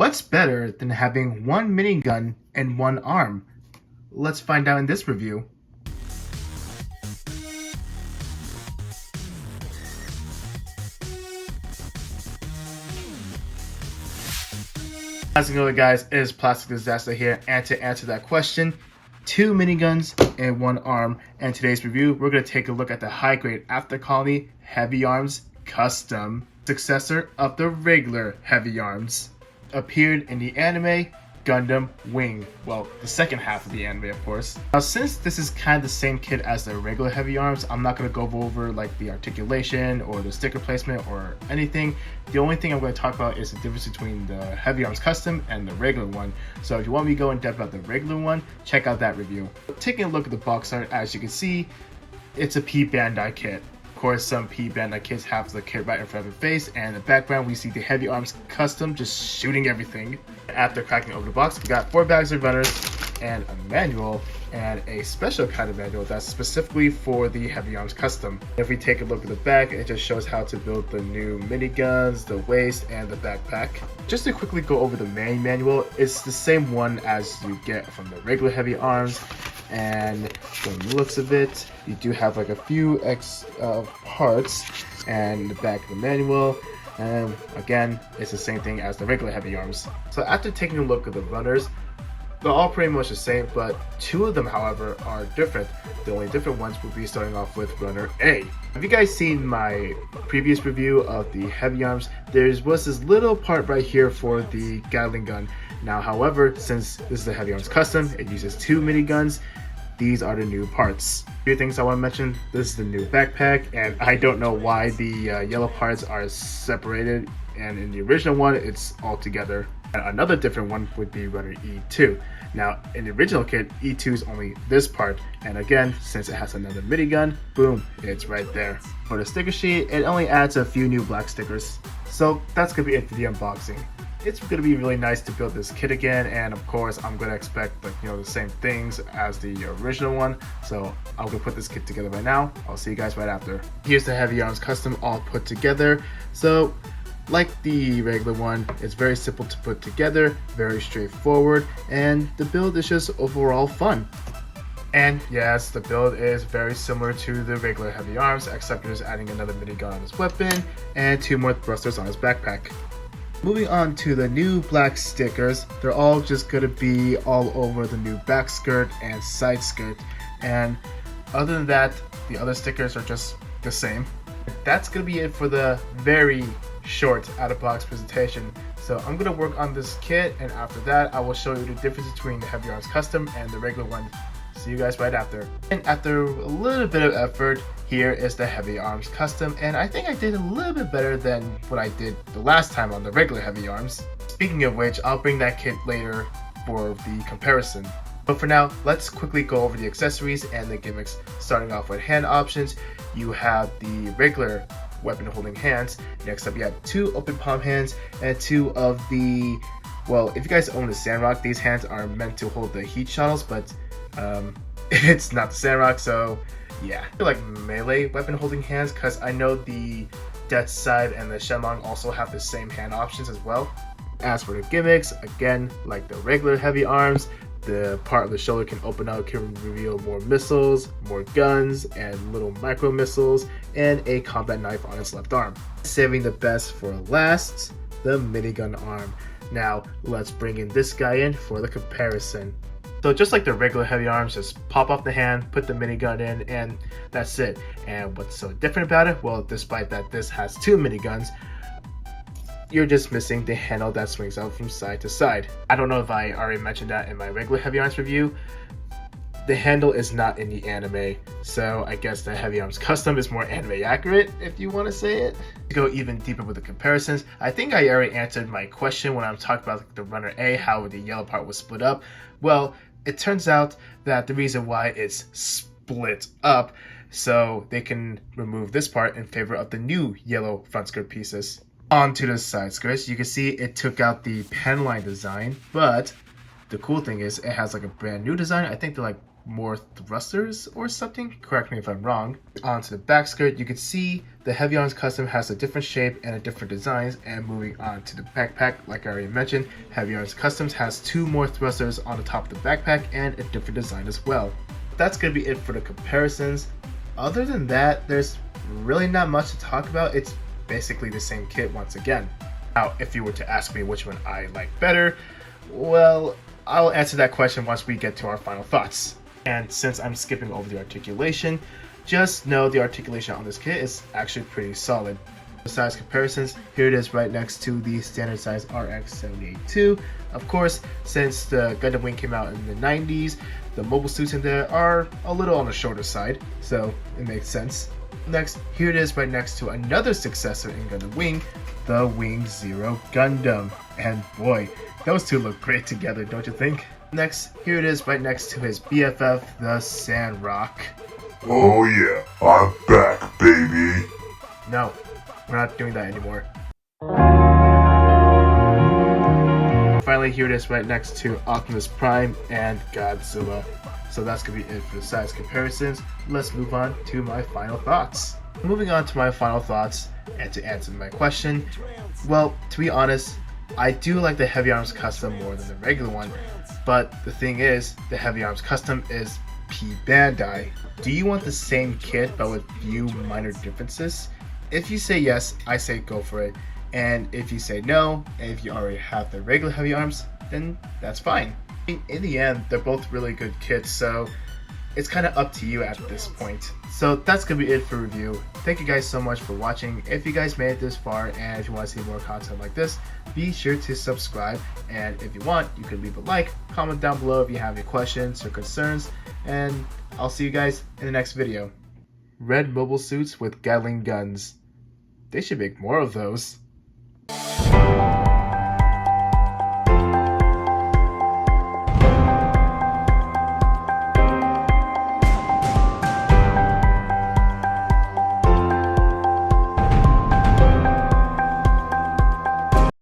What's better than having one minigun and one arm? Let's find out in this review. How's it going, guys? It is Plastic Disasta here, and to answer that question, two miniguns and one arm. And today's review, we're going to take a look at the high-grade After Colony Heavyarms Custom, successor of the regular Heavyarms. Appeared in the anime Gundam Wing. Well, the second half of the anime, of course. Now, since this is kind of the same kit as the regular Heavyarms, I'm not going to go over like the articulation or the sticker placement or anything. The only thing I'm going to talk about is the difference between the Heavyarms Custom and the regular one. So if you want me to go in depth about the regular one, check out that review. Taking a look at the box art, as you can see, it's a P-Bandai kit. Of course, some P-Bandai kits have the kit right in front of the face, and in the background we see the Heavyarms Custom just shooting everything. After cracking open the box, we got 4 bags of runners and a manual, and a special kind of manual that's specifically for the Heavyarms Custom. If we take a look at the back, it just shows how to build the new miniguns, the waist, and the backpack. Just to quickly go over the main manual, it's the same one as you get from the regular Heavyarms, and from the looks of it, you do have like a few parts and the back of the manual. And again, it's the same thing as the regular Heavyarms. So after taking a look at the runners, they're all pretty much the same, but 2 of them, however, are different. The only different ones will be starting off with runner A. Have you guys seen my previous review of the Heavyarms? There was this little part right here for the Gatling gun. Now, however, since this is the Heavyarms Custom, it uses 2 miniguns. These are the new parts. A few things I want to mention. This is the new backpack, and I don't know why the yellow parts are separated, and in the original one, it's all together. And another different one would be runner E2. Now, in the original kit, E2 is only this part, and again, since it has another minigun, boom, it's right there. For the sticker sheet, it only adds a few new black stickers. So that's gonna be it for the unboxing. It's gonna be really nice to build this kit again, and of course I'm gonna expect the same things as the original one. So I'm gonna put this kit together right now. I'll see you guys right after. Here's the Heavyarms Custom all put together. So like the regular one, it's very simple to put together, very straightforward, and the build is just overall fun. And yes, the build is very similar to the regular Heavyarms, except you're just adding another minigun on his weapon and 2 more thrusters on his backpack. Moving on to the new black stickers, they're all just going to be all over the new back skirt and side skirt. And other than that, the other stickers are just the same. That's going to be it for the very short out-of-box presentation. So I'm going to work on this kit, and after that I will show you the difference between the Heavyarms Custom and the regular one. See you guys right after. And after a little bit of effort, here is the Heavyarms Custom, and I think I did a little bit better than what I did the last time on the regular Heavyarms. Speaking of which, I'll bring that kit later for the comparison. But for now, let's quickly go over the accessories and the gimmicks. Starting off with hand options, you have the regular weapon holding hands. Next up, you have 2 open palm hands and 2 of the, well, if you guys own the Sandrock, these hands are meant to hold the heat shuttles, but it's not the Sandrock, so yeah. I feel like melee weapon holding hands, because I know the Death Side and the Shenlong also have the same hand options as well. As for the gimmicks, again, like the regular Heavyarms, the part of the shoulder can open up, can reveal more missiles, more guns, and little micro missiles, and a combat knife on its left arm. Saving the best for last, the minigun arm. Now, let's bring in this guy in for the comparison. So just like the regular Heavyarms, just pop off the hand, put the minigun in, and that's it. And what's so different about it? Well, despite that this has 2 miniguns, you're just missing the handle that swings out from side to side. I don't know if I already mentioned that in my regular Heavyarms review. The handle is not in the anime, so I guess the Heavyarms Custom is more anime accurate, if you want to say it. To go even deeper with the comparisons, I think I already answered my question when I'm talking about the runner A, how the yellow part was split up. Well, it turns out that the reason why it's split up, so they can remove this part in favor of the new yellow front skirt pieces. On to the side skirts, you can see it took out the pen line design, but the cool thing is it has like a brand new design. I think they're like more thrusters or something. Correct me if I'm wrong. Onto the back skirt, you can see the Heavy Arms Custom has a different shape and a different designs. And moving on to the backpack, like I already mentioned, Heavy Arms Customs has 2 more thrusters on the top of the backpack and a different design as well. That's gonna be it for the comparisons. Other than that, there's really not much to talk about. It's basically the same kit once again. Now, if you were to ask me which one I like better, well, I'll answer that question once we get to our final thoughts. And since I'm skipping over the articulation, just know the articulation on this kit is actually pretty solid. The size comparisons, here it is right next to the standard size RX-78-2. Of course, since the Gundam Wing came out in the 90s, the mobile suits in there are a little on the shorter side, so it makes sense. Next, here it is right next to another successor in Gundam Wing, the Wing Zero Gundam. And boy, those two look great together, don't you think? Next, here it is right next to his BFF, the Sandrock. Oh yeah, I'm back, baby. No, we're not doing that anymore. Finally, here it is right next to Optimus Prime and Godzilla. So that's gonna be it for the size comparisons. Let's move on to my final thoughts. Moving on to my final thoughts, and to answer my question, well, to be honest, I do like the Heavy Arms Custom more than the regular one, but the thing is, the Heavy Arms Custom is P-Bandai. Do you want the same kit but with few minor differences? If you say yes, I say go for it. And if you say no, and if you already have the regular Heavy Arms, then that's fine. In the end, they're both really good kits, so it's kind of up to you at this point. So that's gonna be it for review. Thank you guys so much for watching. If you guys made it this far and if you want to see more content like this, be sure to subscribe. And if you want, you can leave a like, comment down below if you have any questions or concerns, and I'll see you guys in the next video. Red mobile suits with Gatling guns. They should make more of those.